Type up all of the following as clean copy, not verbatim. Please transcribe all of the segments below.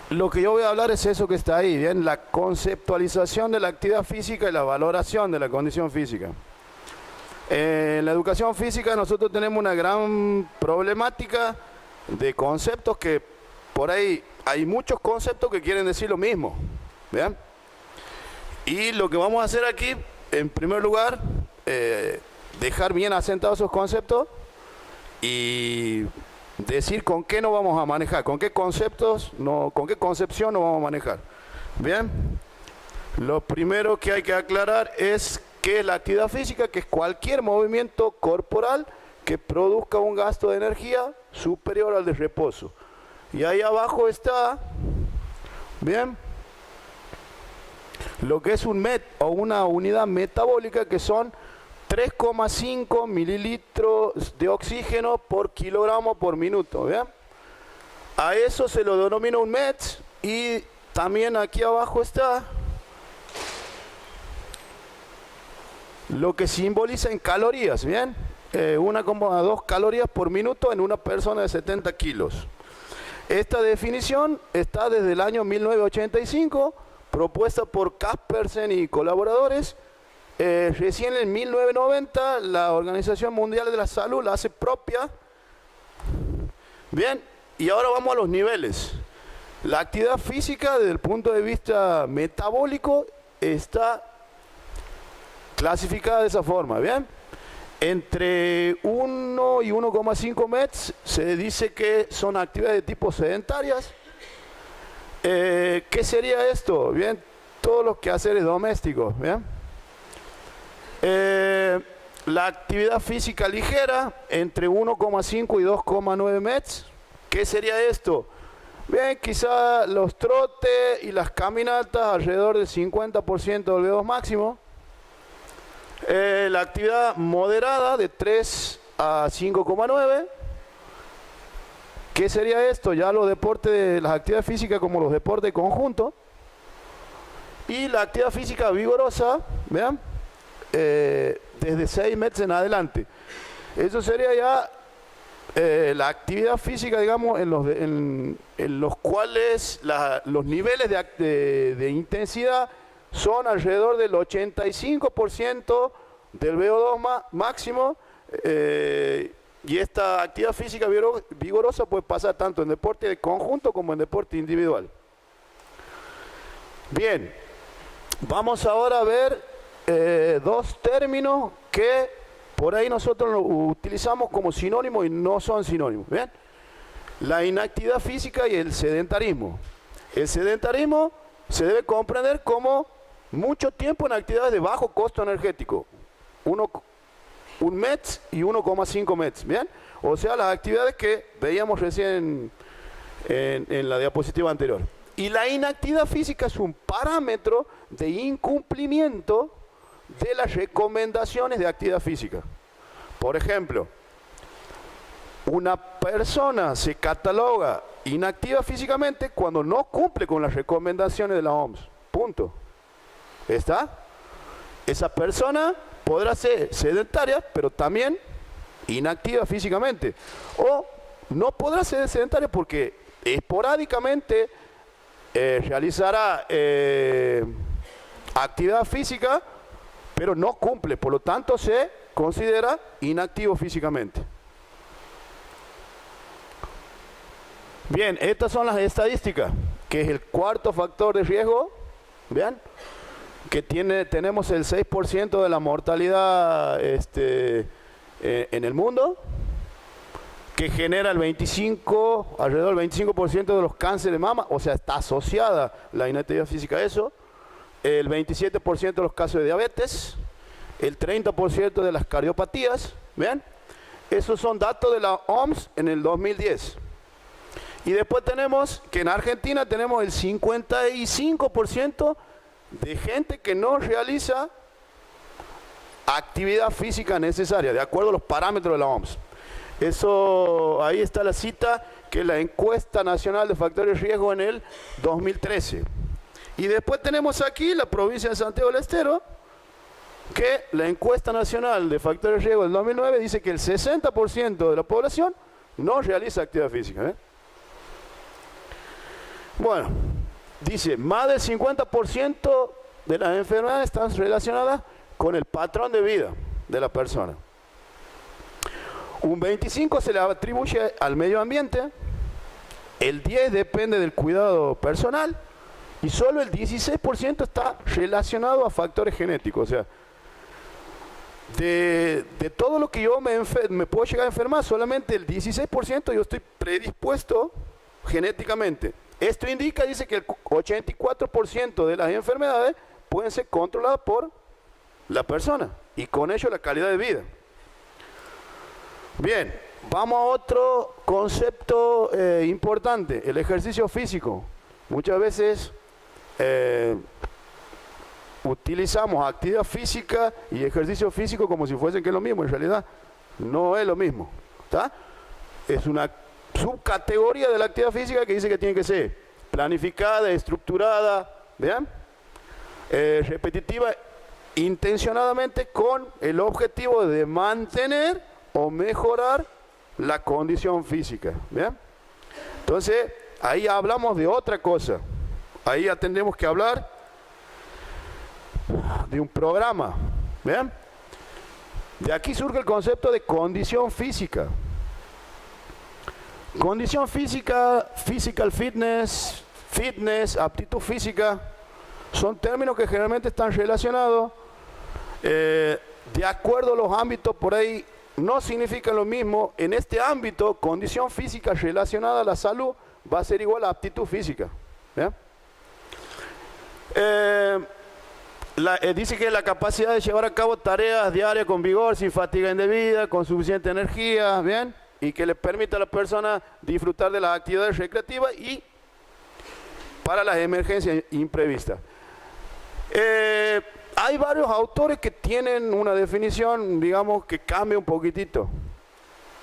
lo que yo voy a hablar es eso que está ahí, ¿bien? La conceptualización de la actividad física y la valoración de la condición física. En la educación física nosotros tenemos una gran problemática de conceptos que por ahí hay muchos conceptos que quieren decir lo mismo, ¿bien? Y lo que vamos a hacer aquí, en primer lugar, dejar bien asentados esos conceptos y decir con qué nos vamos a manejar, con qué conceptos, con qué concepción nos vamos a manejar. Bien, lo primero que hay que aclarar es qué es la actividad física, que es cualquier movimiento corporal que produzca un gasto de energía superior al de reposo. Y ahí abajo está, bien, lo que es un MET o una unidad metabólica, que son 3,5 mililitros de oxígeno por kilogramo por minuto, ¿bien? A eso se lo denomina un MET. Y también aquí abajo está lo que simboliza en calorías, ¿bien? 1,2 calorías por minuto en una persona de 70 kilos. Esta definición está desde el año 1985, propuesta por Kaspersen y colaboradores. Recién en 1990 la Organización Mundial de la Salud la hace propia. Bien, y ahora vamos a los niveles. La actividad física desde el punto de vista metabólico está clasificada de esa forma, ¿bien? Entre 1 y 1,5 METs se dice que son actividades de tipo sedentarias. ¿Qué sería esto? Bien, todos los quehaceres domésticos, ¿bien? La actividad física ligera, entre 1,5 y 2,9 METs. ¿Qué sería esto? Bien, quizá los trotes y las caminatas alrededor del 50% del VO2 máximo. La actividad moderada de 3 a 5,9. ¿Qué sería esto? Ya los deportes, las actividades físicas como los deportes conjuntos. Y la actividad física vigorosa, vean, desde 6 METs en adelante. Eso sería ya la actividad física, digamos, en los cuales los niveles de intensidad son alrededor del 85% del VO2 máximo, y esta actividad física vigorosa puede pasar tanto en deporte de conjunto como en deporte individual. Bien, vamos ahora a ver dos términos que por ahí nosotros lo utilizamos como sinónimos y no son sinónimos. ¿Bien? La inactividad física y el sedentarismo. El sedentarismo se debe comprender como mucho tiempo en actividades de bajo costo energético. 1 METs y 1,5 METs. ¿Bien? O sea, las actividades que veíamos recién en la diapositiva anterior. Y la inactividad física es un parámetro de incumplimiento de las recomendaciones de actividad física. Por ejemplo, una persona se cataloga inactiva físicamente cuando no cumple con las recomendaciones de la OMS. Punto. ¿Está? Esa persona podrá ser sedentaria, pero también inactiva físicamente. O no podrá ser sedentaria porque esporádicamente realizará actividad física, pero no cumple, por lo tanto se considera inactivo físicamente. Bien, estas son las estadísticas, que es el cuarto factor de riesgo. Vean, que tenemos el 6% de la mortalidad en el mundo, que genera el alrededor del 25% de los cánceres de mama, o sea, está asociada la inactividad física a eso. El 27% de los casos de diabetes, el 30% de las cardiopatías. ¿Ven? Esos son datos de la OMS en el 2010. Y después tenemos que en Argentina tenemos el 55% de gente que no realiza actividad física necesaria, de acuerdo a los parámetros de la OMS. Eso, ahí está la cita, que es la encuesta nacional de factores de riesgo en el 2013. Y después tenemos aquí la provincia de Santiago del Estero, que la encuesta nacional de factores de riesgo del 2009 dice que el 60% de la población no realiza actividad física. Bueno, dice, más del 50% de las enfermedades están relacionadas con el patrón de vida de la persona. Un 25% se le atribuye al medio ambiente, el 10% depende del cuidado personal y solo el 16% está relacionado a factores genéticos. O sea, de todo lo que yo me puedo llegar a enfermar, solamente el 16% yo estoy predispuesto genéticamente. Esto indica, dice, que el 84% de las enfermedades pueden ser controladas por la persona y con ello la calidad de vida. Bien, vamos a otro concepto importante, el ejercicio físico. Muchas veces utilizamos actividad física y ejercicio físico como si fuesen que es lo mismo. En realidad no es lo mismo, ¿está? Es una subcategoría de la actividad física que dice que tiene que ser planificada, estructurada, ¿vean? Repetitiva, intencionadamente con el objetivo de mantener o mejorar la condición física, ¿vean? Entonces, ahí hablamos de otra cosa. Ahí ya tendremos que hablar de un programa, ¿vean? De aquí surge el concepto de condición física. Condición física, physical fitness, aptitud física, son términos que generalmente están relacionados de acuerdo a los ámbitos. Por ahí no significan lo mismo. En este ámbito, condición física relacionada a la salud va a ser igual a aptitud física. Dice que la capacidad de llevar a cabo tareas diarias con vigor, sin fatiga indebida, con suficiente energía, ¿bien? Y que le permita a la persona disfrutar de las actividades recreativas y para las emergencias imprevistas. Hay varios autores que tienen una definición, digamos, que cambia un poquitito.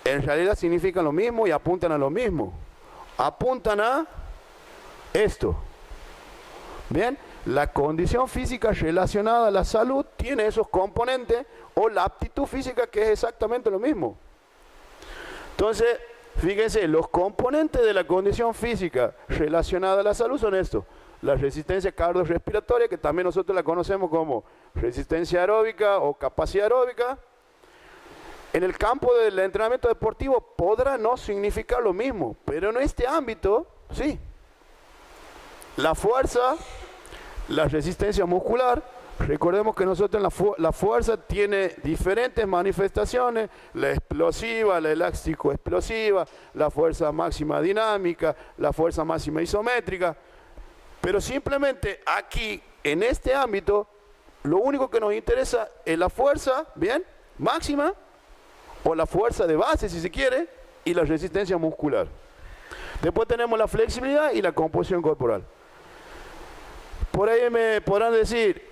En realidad significan lo mismo y apuntan a lo mismo. Apuntan a esto. Bien, la condición física relacionada a la salud tiene esos componentes, o la aptitud física, que es exactamente lo mismo. Entonces, fíjense, los componentes de la condición física relacionada a la salud son estos. La resistencia cardiorrespiratoria, que también nosotros la conocemos como resistencia aeróbica o capacidad aeróbica. En el campo del entrenamiento deportivo podrá no significar lo mismo, pero en este ámbito, sí. La fuerza, la resistencia muscular, recordemos que nosotros la fuerza tiene diferentes manifestaciones: la explosiva, la elástico-explosiva, la fuerza máxima dinámica, la fuerza máxima isométrica. Pero simplemente aquí, en este ámbito, lo único que nos interesa es la fuerza, ¿bien?, máxima, o la fuerza de base, si se quiere, y la resistencia muscular. Después tenemos la flexibilidad y la composición corporal. Por ahí me podrán decir,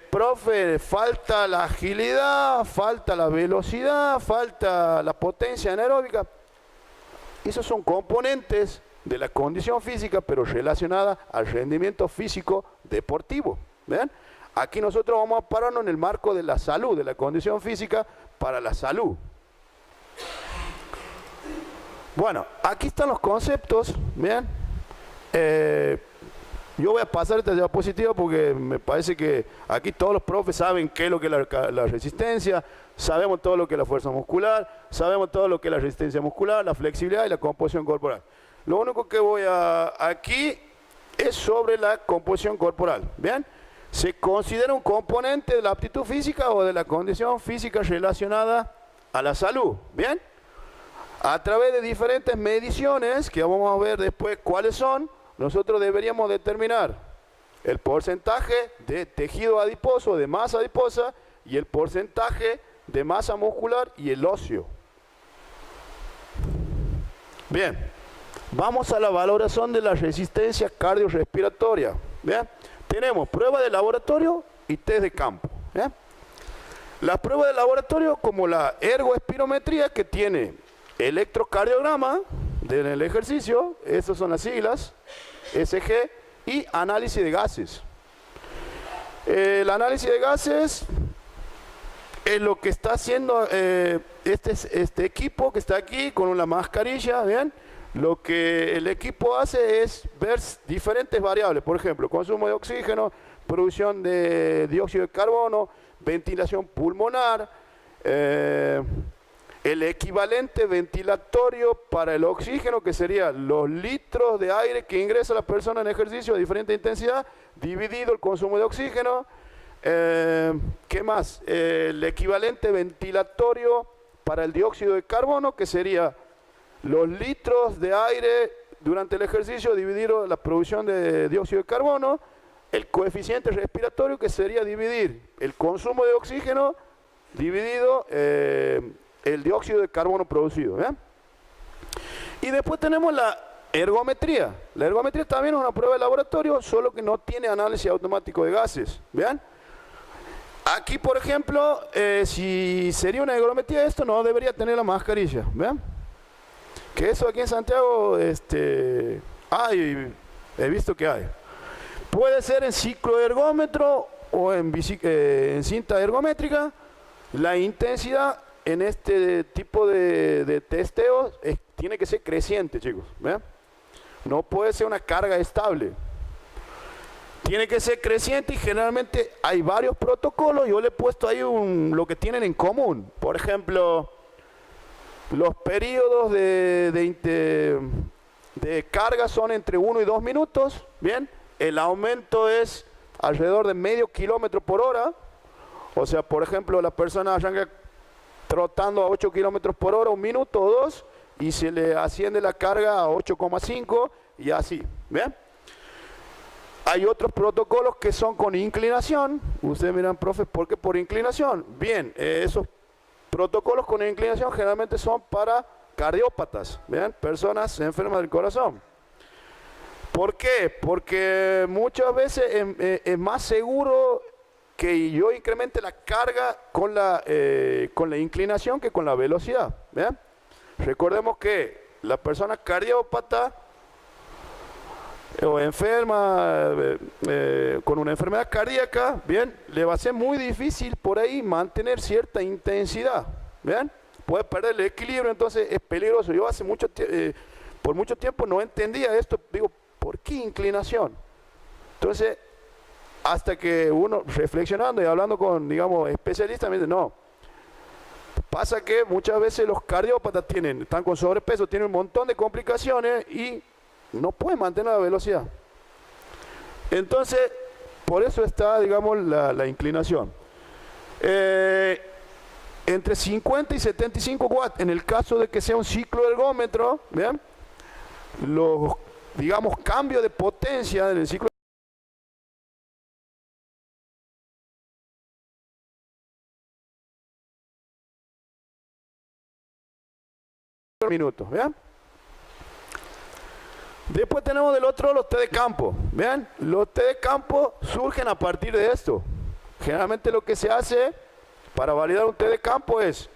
profe, falta la agilidad, falta la velocidad, falta la potencia anaeróbica. Esos son componentes de la condición física, pero relacionada al rendimiento físico deportivo. ¿Ven? Aquí nosotros vamos a pararnos en el marco de la salud, de la condición física para la salud. Bueno, aquí están los conceptos. ¿Ven? Yo voy a pasar esta diapositiva porque me parece que aquí todos los profes saben qué es lo que es la resistencia, sabemos todo lo que es la fuerza muscular, sabemos todo lo que es la resistencia muscular, la flexibilidad y la composición corporal. Lo único que voy a aquí es sobre la composición corporal. ¿Bien? ¿Se considera un componente de la aptitud física o de la condición física relacionada a la salud? ¿Bien? A través de diferentes mediciones, que vamos a ver después cuáles son, nosotros deberíamos determinar el porcentaje de tejido adiposo, de masa adiposa, y el porcentaje de masa muscular y el óseo. Bien, vamos a la valoración de la resistencia cardiorrespiratoria. ¿Bien? Tenemos pruebas de laboratorio y test de campo. ¿Bien? Las pruebas de laboratorio, como la ergoespirometría, que tiene electrocardiograma del ejercicio, esas son las siglas, SG, y análisis de gases. El análisis de gases es lo que está haciendo este equipo que está aquí con una mascarilla, ¿bien? lo que el equipo hace es ver diferentes variables, por ejemplo, consumo de oxígeno, producción de dióxido de carbono, ventilación pulmonar, el equivalente ventilatorio para el oxígeno, que sería los litros de aire que ingresa la persona en ejercicio de diferente intensidad, dividido el consumo de oxígeno. ¿Qué más? El equivalente ventilatorio para el dióxido de carbono, que sería los litros de aire durante el ejercicio dividido la producción de dióxido de carbono. El coeficiente respiratorio, que sería dividir el consumo de oxígeno dividido el dióxido de carbono producido. ¿Bien? Y después tenemos la ergometría. La ergometría también es una prueba de laboratorio, solo que no tiene análisis automático de gases. ¿Bien? Aquí, por ejemplo, si sería una ergometría, esto no debería tener la mascarilla. ¿Bien? Que eso aquí en Santiago he visto que hay. Puede ser en cicloergómetro o en cinta ergométrica. La intensidad en este tipo de testeo tiene que ser creciente, chicos. ¿Ven? No puede ser una carga estable. Tiene que ser creciente y generalmente hay varios protocolos. Yo le he puesto ahí lo que tienen en común. Por ejemplo, los periodos de carga son entre 1 y 2 minutos. Bien, el aumento es alrededor de medio kilómetro por hora. O sea, por ejemplo, la persona arranca trotando a 8 kilómetros por hora, 1 minuto o 2, y se le asciende la carga a 8,5 y así. ¿Bien? Hay otros protocolos que son con inclinación. Ustedes miran, profe, ¿por qué por inclinación? Bien, esos protocolos con inclinación generalmente son para cardiópatas, ¿bien? Personas enfermas del corazón. ¿Por qué? Porque muchas veces es más seguro que yo incremente la carga con la inclinación que con la velocidad. ¿Bien? Recordemos que la persona cardiópata o enferma con una enfermedad cardíaca, bien, le va a ser muy difícil por ahí mantener cierta intensidad. ¿Bien? Puede perder el equilibrio, entonces es peligroso. Yo por mucho tiempo no entendía esto. Digo, ¿por qué inclinación? Entonces, hasta que uno reflexionando y hablando con, digamos, especialistas, me dice, no. Pasa que muchas veces los cardiópatas están con sobrepeso, tienen un montón de complicaciones y no pueden mantener la velocidad. Entonces, por eso está, digamos, la inclinación. Entre 50 y 75 watts, en el caso de que sea un cicloergómetro, ¿bien? Los, digamos, cambios de potencia en el ciclo minutos, ¿bien? Después tenemos del otro los test de campo. ¿Vean? Los test de campo surgen a partir de esto. Generalmente lo que se hace para validar un test de campo es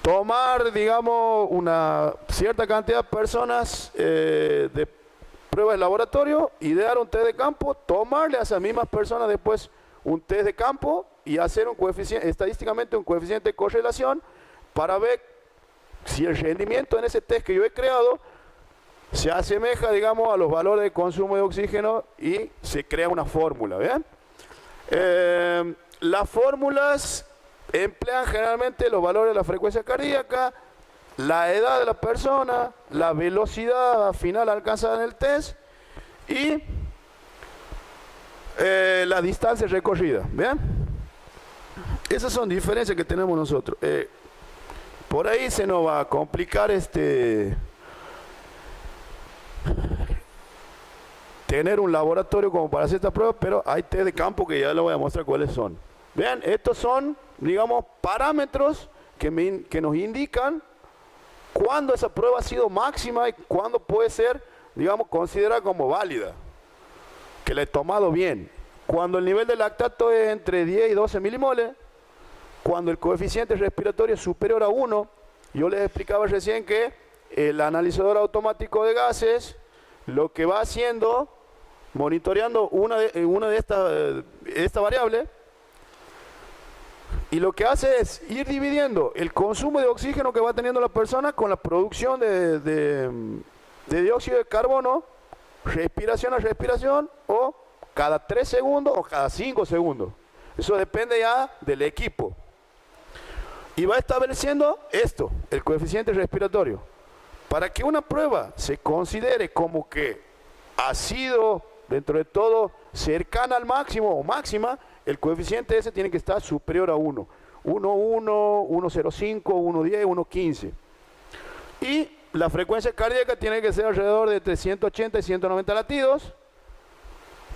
tomar, digamos, una cierta cantidad de personas de pruebas de laboratorio, idear un test de campo, tomarle a esas mismas personas después un test de campo y hacer un coeficiente, estadísticamente un coeficiente de correlación para ver si el rendimiento en ese test que yo he creado se asemeja, digamos, a los valores de consumo de oxígeno y se crea una fórmula. ¿Bien? Las fórmulas emplean generalmente los valores de la frecuencia cardíaca, la edad de la persona, la velocidad final alcanzada en el test y la distancia recorrida. ¿Bien? Esas son diferencias que tenemos nosotros. Por ahí se nos va a complicar tener un laboratorio como para hacer esta prueba, pero hay test de campo que ya les voy a mostrar cuáles son. Vean, estos son, digamos, parámetros que nos indican cuándo esa prueba ha sido máxima y cuándo puede ser, digamos, considerada como válida, que la he tomado bien. Cuando el nivel de lactato es entre 10 y 12 milimoles, cuando el coeficiente respiratorio es superior a 1, yo les explicaba recién que el analizador automático de gases lo que va haciendo, monitoreando una de estas variables, Y lo que hace es ir dividiendo el consumo de oxígeno que va teniendo la persona con la producción de dióxido de carbono, respiración a respiración, o cada 3 segundos o cada 5 segundos. Eso depende ya del equipo. Y va estableciendo esto, el coeficiente respiratorio. Para que una prueba se considere como que ha sido, dentro de todo, cercana al máximo o máxima, el coeficiente ese tiene que estar superior a 1. 1,1, 1,05, 1,10, 1,15. Y la frecuencia cardíaca tiene que ser alrededor de 380 y 190 latidos.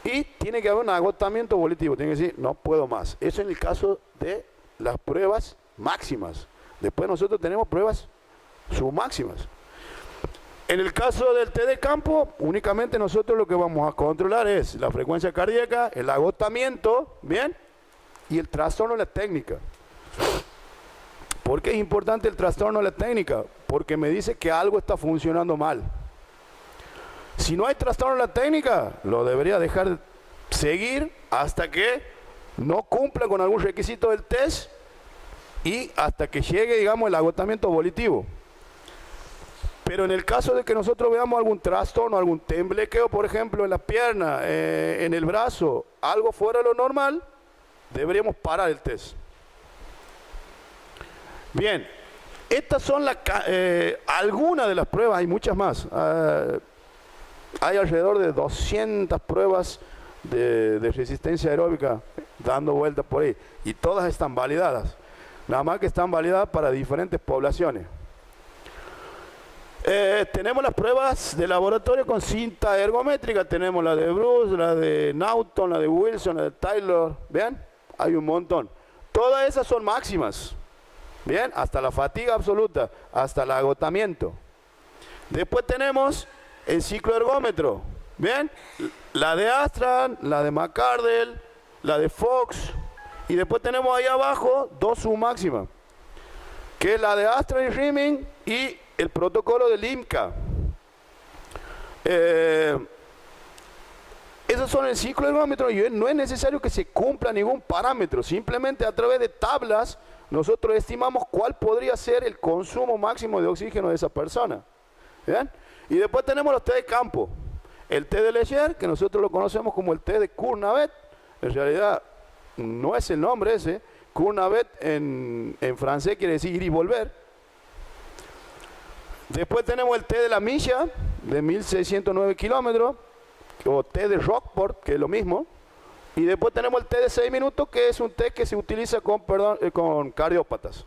Y tiene que haber un agotamiento volitivo. Tiene que decir, no puedo más. Eso en el caso de las pruebas máximas. Después nosotros tenemos pruebas submáximas. En el caso del test de campo, únicamente nosotros lo que vamos a controlar es la frecuencia cardíaca, el agotamiento, ¿bien? Y el trastorno de la técnica. ¿Por qué es importante el trastorno de la técnica? Porque me dice que algo está funcionando mal. Si no hay trastorno de la técnica, lo debería dejar seguir hasta que no cumpla con algún requisito del test y hasta que llegue, digamos, el agotamiento volitivo. Pero en el caso de que nosotros veamos algún trastorno, algún temblequeo, por ejemplo, en la pierna, en el brazo, algo fuera de lo normal, deberíamos parar el test. Bien, estas son algunas de las pruebas, hay muchas más. Hay alrededor de 200 pruebas de resistencia aeróbica dando vueltas por ahí, y todas están validadas. Nada más que están validadas para diferentes poblaciones. Tenemos las pruebas de laboratorio con cinta ergométrica. Tenemos la de Bruce, la de Naughton, la de Wilson, la de Taylor. ¿Vean? Hay un montón. Todas esas son máximas. ¿Bien? Hasta la fatiga absoluta, hasta el agotamiento. Después tenemos el cicloergómetro. ¿Bien? La de Astran, la de McCardell, la de Fox. Y después tenemos ahí abajo dos submáximas, que es la de Astran y Rieming y el protocolo del IMCA. Esos son el cicloergómetro y no es necesario que se cumpla ningún parámetro. Simplemente a través de tablas nosotros estimamos cuál podría ser el consumo máximo de oxígeno de esa persona. ¿Bien? Y después tenemos los test de campo. El test de Leger, que nosotros lo conocemos como el test de Cournavette. En realidad no es el nombre ese. Cournavette en francés quiere decir ir y volver. Después tenemos el test de la milla, de 1609 kilómetros, o test de Rockport, que es lo mismo. Y después tenemos el test de 6 minutos, que es un test que se utiliza con cardiópatas.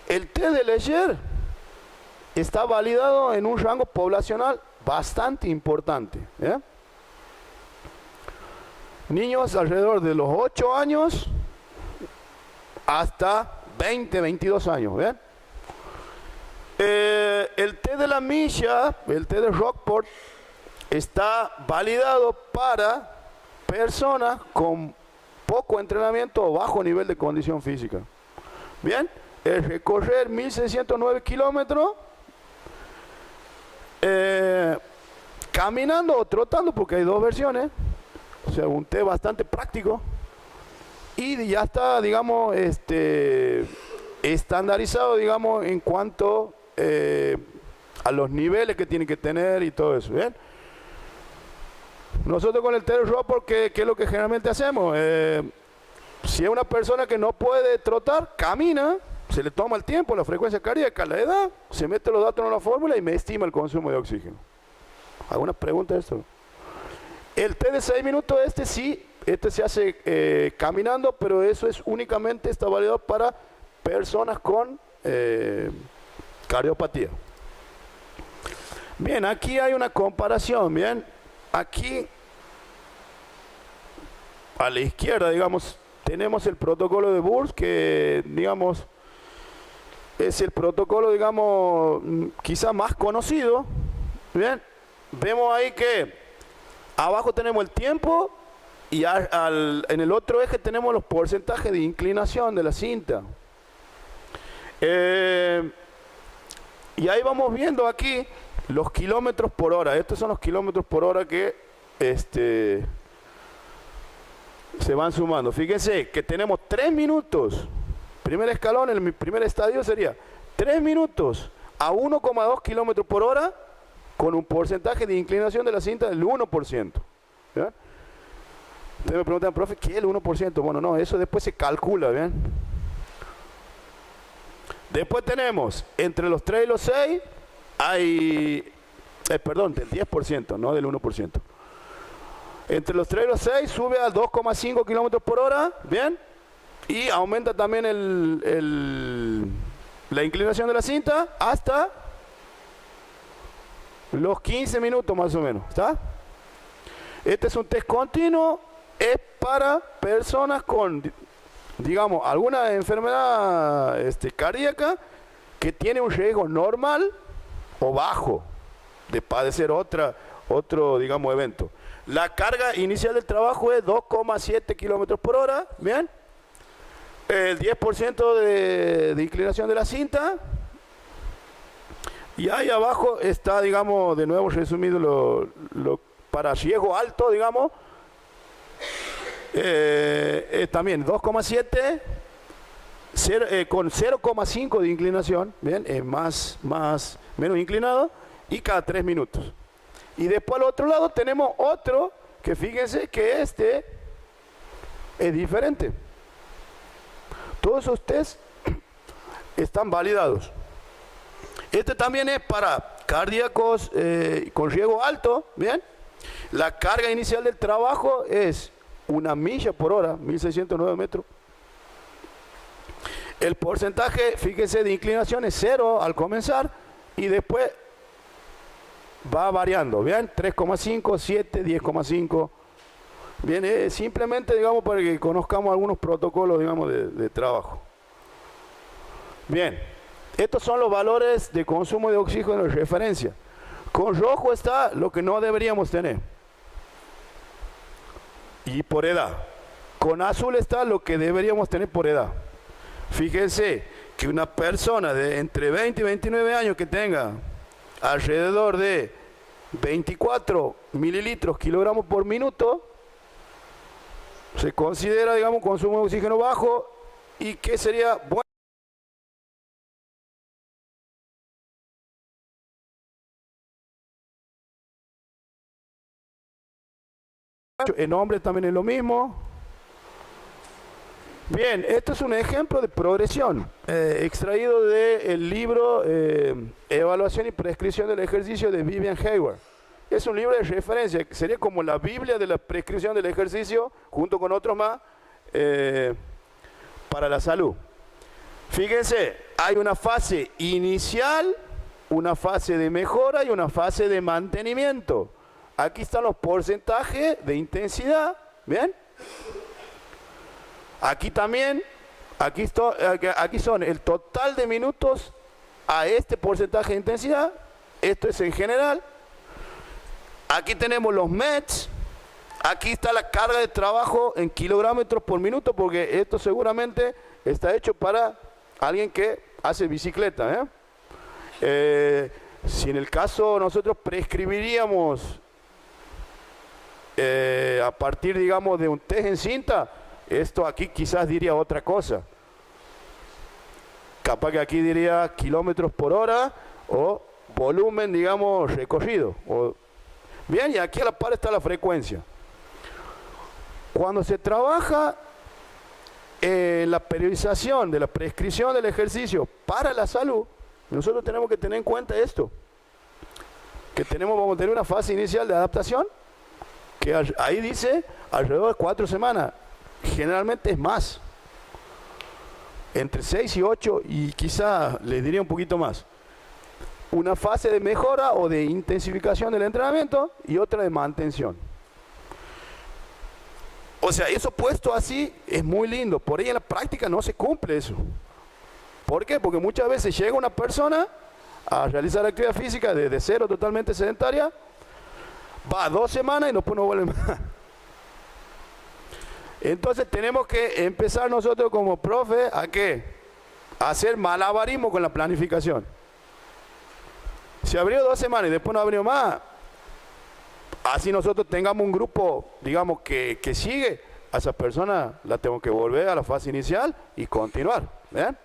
El test de Leger está validado en un rango poblacional bastante importante. Niños alrededor de los 8 años hasta 20, 22 años. ¿Bien? El test de la milla, el test de Rockport, está validado para personas con poco entrenamiento o bajo nivel de condición física. Bien, el recorrer 1609 kilómetros caminando o trotando, porque hay dos versiones, o sea, un test bastante práctico, y ya está, digamos, estandarizado, digamos, en cuanto a los niveles que tiene que tener y todo eso. ¿Bien? Nosotros con el test de Rockport, ¿qué es lo que generalmente hacemos? Si es una persona que no puede trotar, camina, se le toma el tiempo, la frecuencia cardíaca, la edad, se mete los datos en la fórmula y me estima el consumo de oxígeno. ¿Alguna pregunta de esto? El test de 6 minutos, sí, se hace caminando, pero eso es únicamente, está validado para personas con cardiopatía. Bien, aquí hay una comparación. Bien, aquí a la izquierda, digamos, tenemos el protocolo de Burns, que, digamos, es el protocolo, digamos, quizá más conocido. Bien, vemos ahí que abajo tenemos el tiempo y en el otro eje tenemos los porcentajes de inclinación de la cinta. Y ahí vamos viendo aquí los kilómetros por hora. Estos son los kilómetros por hora que Se van sumando. Fíjense que tenemos 3 minutos. Primer escalón, el primer estadio sería 3 minutos a 1,2 kilómetros por hora con un porcentaje de inclinación de la cinta del 1%. ¿Ya? Ustedes me preguntan, profe, ¿qué es el 1%? Bueno, no, eso después se calcula, ¿bien? Después tenemos, entre los 3 y los 6, hay, perdón, del 10%, no del 1%. Entre los 3 y los 6 sube a 2,5 kilómetros por hora, ¿bien? Y aumenta también la inclinación de la cinta hasta los 15 minutos más o menos, ¿está? Este es un test continuo, es para personas con, digamos, alguna enfermedad cardíaca que tiene un riesgo normal o bajo de padecer otro, digamos, evento. La carga inicial del trabajo es 2,7 kilómetros por hora, ¿bien? El 10% de inclinación de la cinta. Y ahí abajo está, digamos, de nuevo resumido para riesgo alto, digamos. También 2,7 con 0,5 de inclinación, ¿bien? Menos inclinado, y cada 3 minutos. Y después al otro lado tenemos otro que fíjense que es diferente. Todos esos test están validados. Este también es para cardíacos con riesgo alto, ¿bien? La carga inicial del trabajo es 1 milla por hora, 1609 metros. El porcentaje, fíjense, de inclinación es 0 al comenzar y después va variando, ¿bien? 3,5, 7, 10,5. Bien, simplemente, digamos, para que conozcamos algunos protocolos, digamos, de trabajo. Bien, estos son los valores de consumo de oxígeno de referencia. Con rojo está lo que no deberíamos tener. Y por edad. Con azul está lo que deberíamos tener por edad. Fíjense que una persona de entre 20 y 29 años que tenga alrededor de 24 mililitros kilogramos por minuto, se considera, digamos, consumo de oxígeno bajo y que sería bueno. En hombres también es lo mismo. Bien, esto es un ejemplo de progresión extraído del libro Evaluación y Prescripción del Ejercicio de Vivian Hayward. Es un libro de referencia, sería como la Biblia de la prescripción del ejercicio, junto con otros más, para la salud. Fíjense, hay una fase inicial, una fase de mejora y una fase de mantenimiento. Aquí están los porcentajes de intensidad, ¿bien? Aquí también, aquí son el total de minutos a este porcentaje de intensidad. Esto es en general. Aquí tenemos los METs. Aquí está la carga de trabajo en kilogramos por minuto, porque esto seguramente está hecho para alguien que hace bicicleta, si en el caso nosotros prescribiríamos a partir, digamos, de un test en cinta, esto aquí quizás diría otra cosa. Capaz que aquí diría kilómetros por hora o volumen, digamos, recorrido. Bien, y aquí a la par está la frecuencia. Cuando se trabaja la periodización de la prescripción del ejercicio para la salud, nosotros tenemos que tener en cuenta esto. Que vamos a tener una fase inicial de adaptación, que ahí dice alrededor de 4 semanas. Generalmente es más. Entre 6 y 8 y quizá les diría un poquito más. Una fase de mejora o de intensificación del entrenamiento y otra de mantención. O sea, eso puesto así es muy lindo. Por ahí en la práctica no se cumple eso. ¿Por qué? Porque muchas veces llega una persona a realizar actividad física desde cero, totalmente sedentaria, va 2 semanas y después no vuelve más. Entonces tenemos que empezar nosotros como profe ¿a qué? A hacer malabarismo con la planificación. Si abrió 2 semanas y después no abrió más, así nosotros tengamos un grupo, digamos, que sigue, a esa persona la tengo que volver a la fase inicial y continuar. ¿Ven?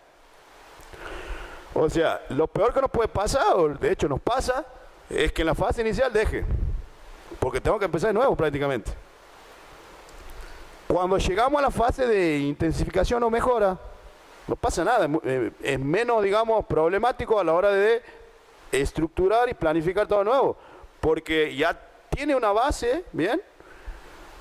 O sea, lo peor que nos puede pasar, o de hecho nos pasa, es que en la fase inicial deje. Porque tengo que empezar de nuevo prácticamente. Cuando llegamos a la fase de intensificación o mejora, no pasa nada, es menos, digamos, problemático a la hora de estructurar y planificar todo de nuevo, porque ya tiene una base, ¿bien?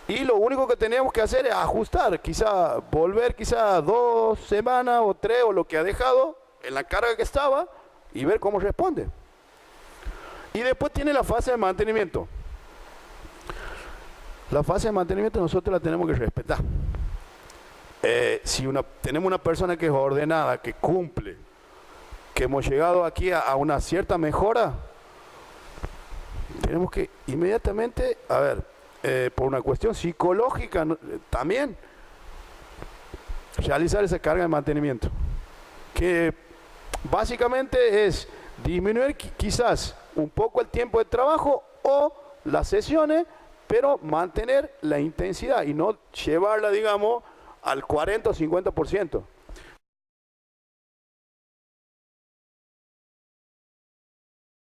Y lo único que tenemos que hacer es ajustar, quizá volver quizá 2 semanas o 3 o lo que ha dejado en la carga que estaba y ver cómo responde. Y después tiene la fase de mantenimiento. La fase de mantenimiento nosotros la tenemos que respetar. Si tenemos una persona que es ordenada, que cumple, que hemos llegado aquí a una cierta mejora, tenemos que inmediatamente, a ver, por una cuestión psicológica también, realizar esa carga de mantenimiento, que básicamente es disminuir quizás un poco el tiempo de trabajo o las sesiones, pero mantener la intensidad y no llevarla, digamos, al 40 o 50%.